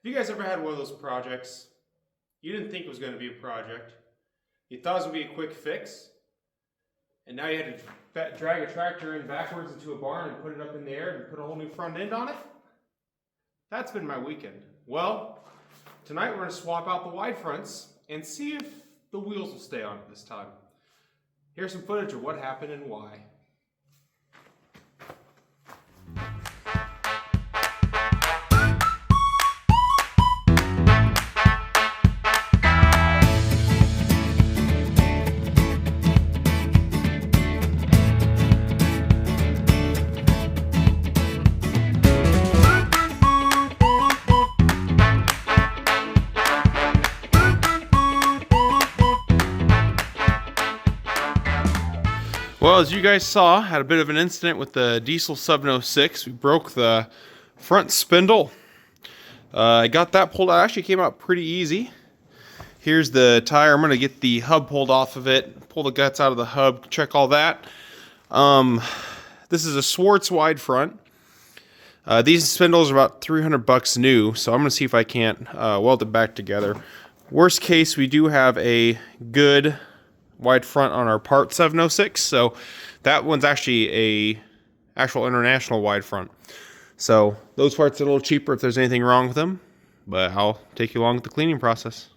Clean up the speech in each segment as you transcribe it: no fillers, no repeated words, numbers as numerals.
Have you guys ever had one of those projects? You didn't think it was going to be a project. You thought it was going to be a quick fix. And now you had to drag a tractor in backwards into a barn and put it up in the air and put a whole new front end on it? That's been my weekend. Well, tonight we're going to swap out the wide fronts and see if the wheels will stay on it this time. Here's some footage of what happened and why. Well, as you guys saw, had a bit of an incident with the diesel 706. We broke the front spindle. I got that pulled out. Actually came out pretty easy. Here's the tire. I'm going to get the hub pulled off of it, pull the guts out of the hub, check all that. This is a Schwartz wide front. These spindles are about 300 bucks new, so I'm going to see if I can't weld it back together. Worst case, we do have a good wide front on our part 706, so that one's actually a actual international wide front. So those parts are a little cheaper if there's anything wrong with them, but I'll take you along with the cleaning process.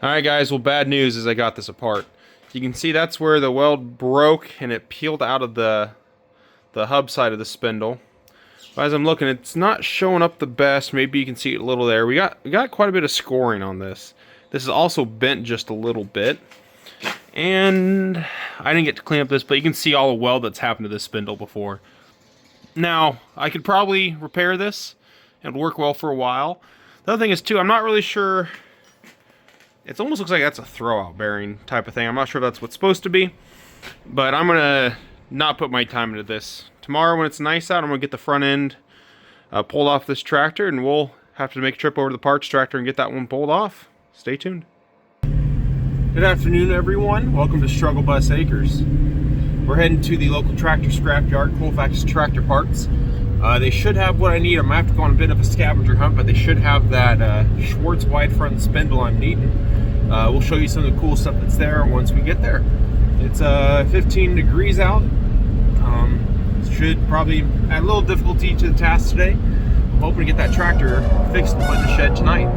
Alright guys, well, bad news is I got this apart. You can see that's where the weld broke and it peeled out of the hub side of the spindle. But as I'm looking, it's not showing up the best. Maybe you can see it a little there. We got quite a bit of scoring on this. This is also bent just a little bit. And I didn't get to clean up this, but you can see all the weld that's happened to this spindle before. Now, I could probably repair this and work well for a while. The other thing is too, I'm not really sure It almost looks like that's a throwout bearing type of thing. I'm not sure if that's what's supposed to be, but I'm gonna not put my time into this. Tomorrow when it's nice out, I'm gonna get the front end pulled off this tractor, and we'll have to make a trip over to the parts tractor and get that one pulled off. Stay tuned. Good afternoon, everyone. Welcome to Struggle Bus Acres. We're heading to the local tractor scrapyard, Colfax Tractor Parts. They should have what I need. I'm gonna have to go on a bit of a scavenger hunt, but they should have that Schwartz wide front spindle I'm needing. We'll show you some of the cool stuff that's there once we get there. It's 15 degrees out. Should probably add a little difficulty to the task today. I'm hoping to get that tractor fixed and put in the shed tonight.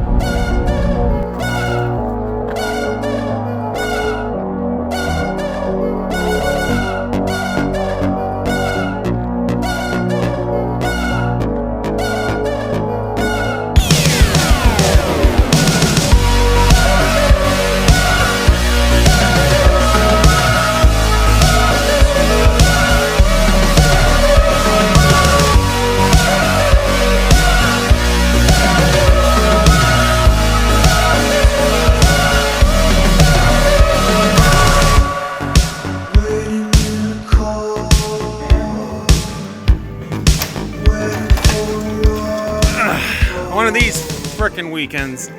One of these frickin' weekends.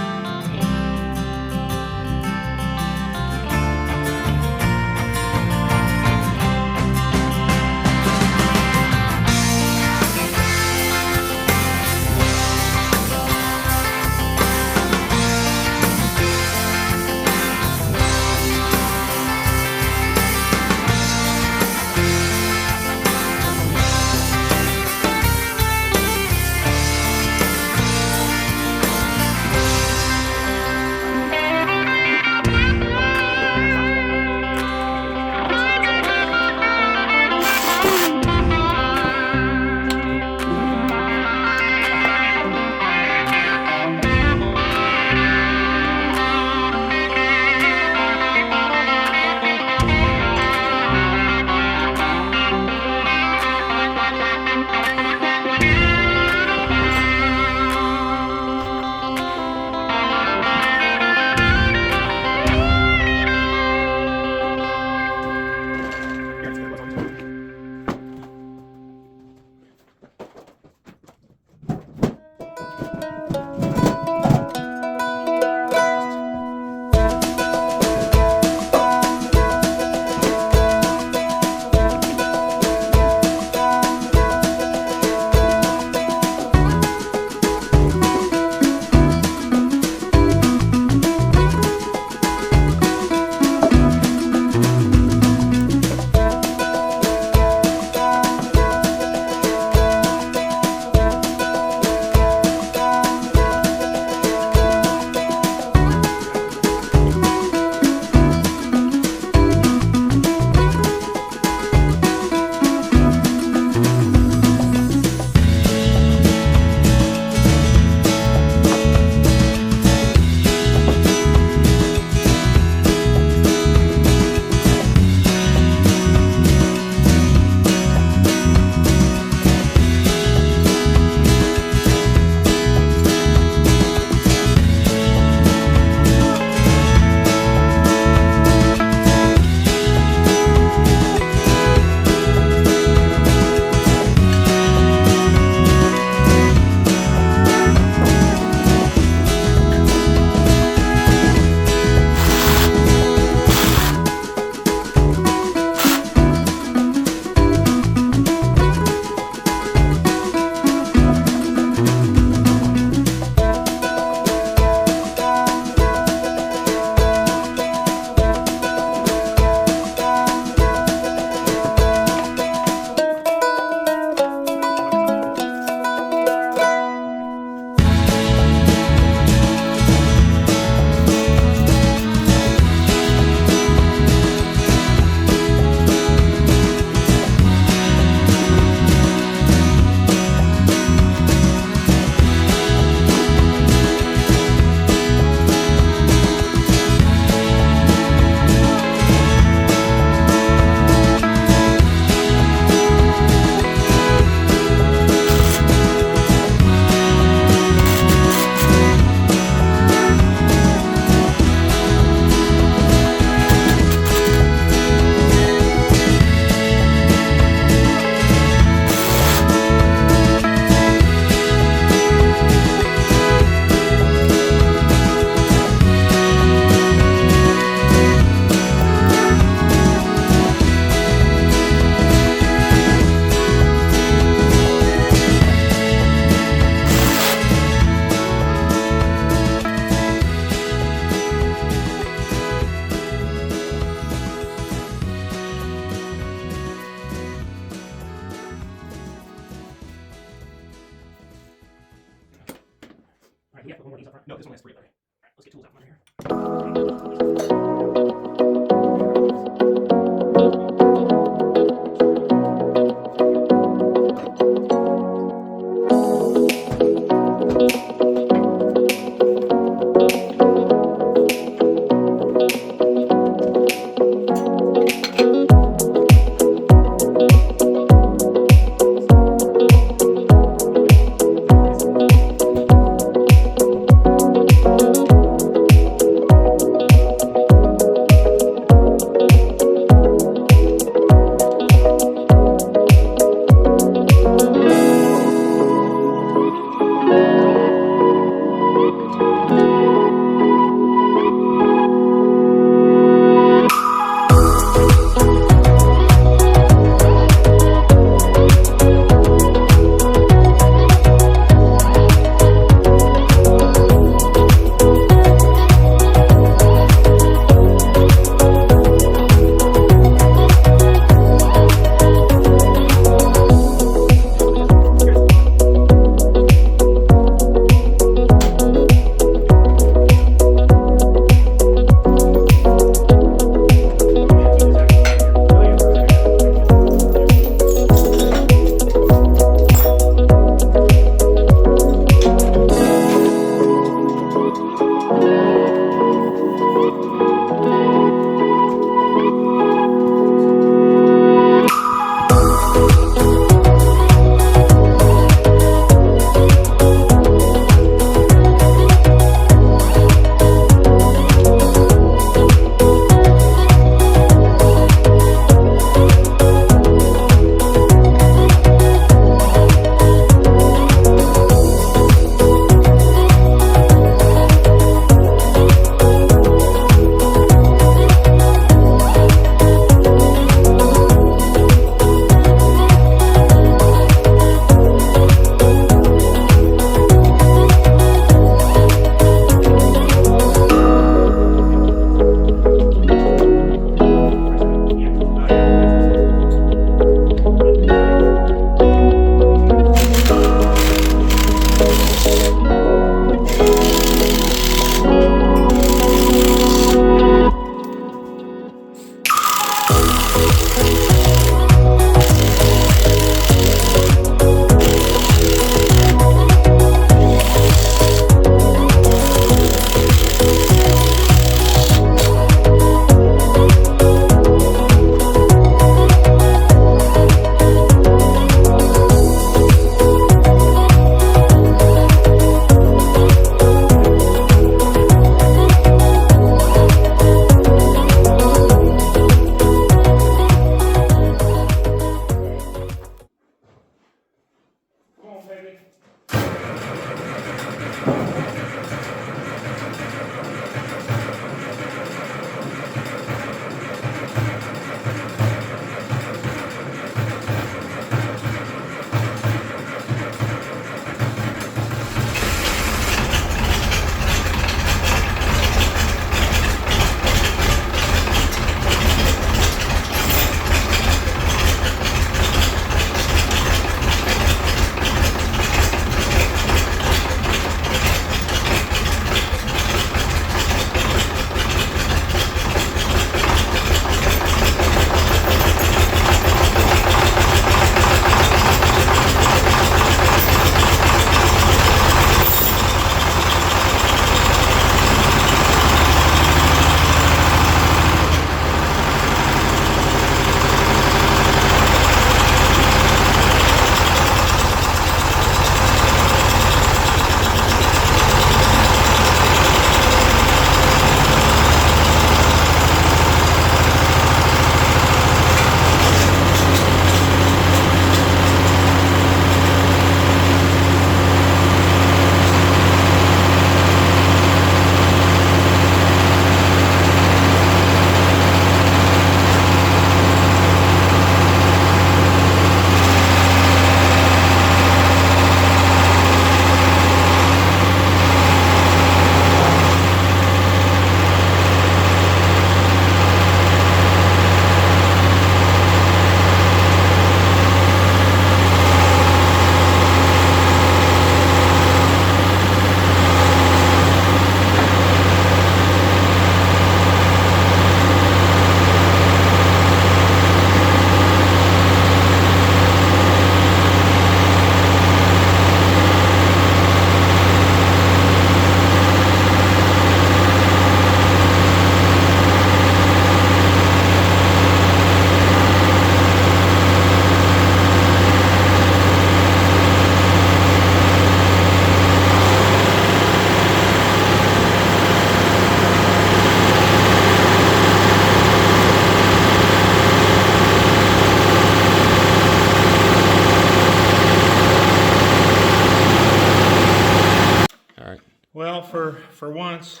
for once,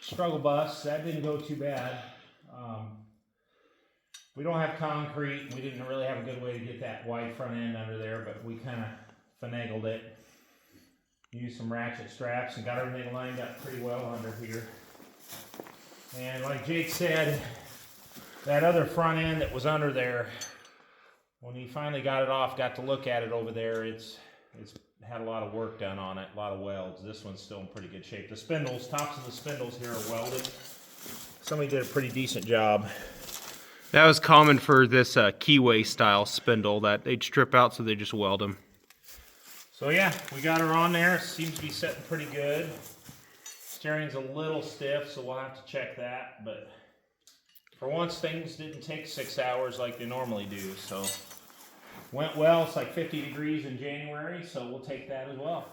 struggle bus. That didn't go too bad. We don't have concrete. We didn't really have a good way to get that wide front end under there, but we kind of finagled it. Used some ratchet straps and got everything lined up pretty well under here. And like Jake said, that other front end that was under there, when he finally got it off, got to look at it over there, it's had a lot of work done on it, a lot of welds. This one's still in pretty good shape. The spindles, tops of the spindles here are welded. Somebody did a pretty decent job. That was common for this keyway style spindle that they'd strip out, so they just weld them. So yeah, we got her on there. Seems to be setting pretty good. Steering's a little stiff, so we'll have to check that. But for once, things didn't take 6 hours like they normally do. So went well. It's like 50 degrees in January, so we'll take that as well.